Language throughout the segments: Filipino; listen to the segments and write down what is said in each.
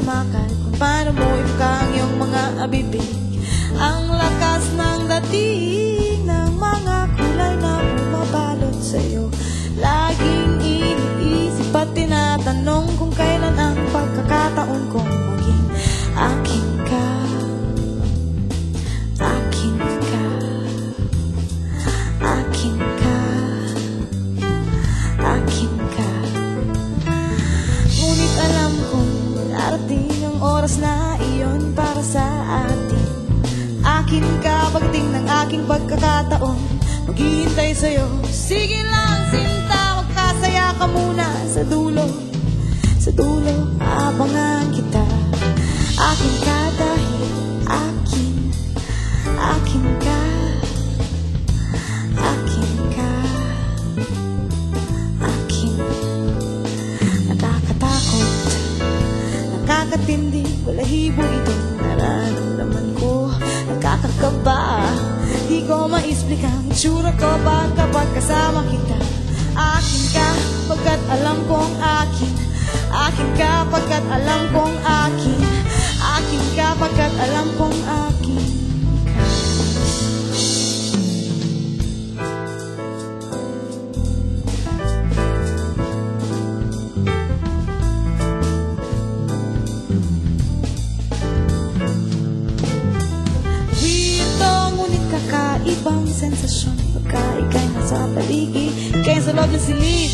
sumakal kung paano mo ibuka ang iyong mga abibig. Ang lakas ng dating ng mga kulay na bumabalot sa'yo. Laging iniisip at tinatanong kung kailan ang pagkakataon kong maging akin ka. Akin ka. Akin ka. Akin ka. Ngunit alam kong darating ang oras na iyon para sa atin. Akin ka pagdating ng aking pagkakataon, maghihintay sa'yo. Sige lang sinta, magkasaya ka muna sa dulo. Sa dulo, abangan kita. Akin ka dahil akin. Akin ka. Akin ka. Akin. Nakakatakot, nakakatindi, balahibo itong nararamdaman ko. Nakakakaba, di ko maisplika ang itsura ko kapag kasama kita. Akin ka pagkat alam kong akin. Akin ka pagkat alam kong akin. Akin ka pagkat alam kong akin ka. Ibang sensasyon pagka ika'y nasa paligid, ika'y sa loob ng silid.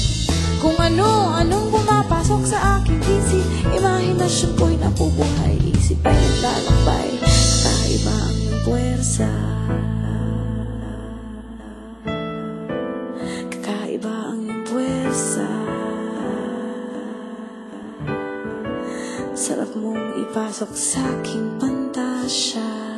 Kung anong pumapasok sa aking isip, imahinasyon ko'y napubuhay, isip ay naglalakbay. Kakaiba ang iyong puwersa. Kakaiba ang iyong puwersa. Sarap mong ipasok sa aking pantasya.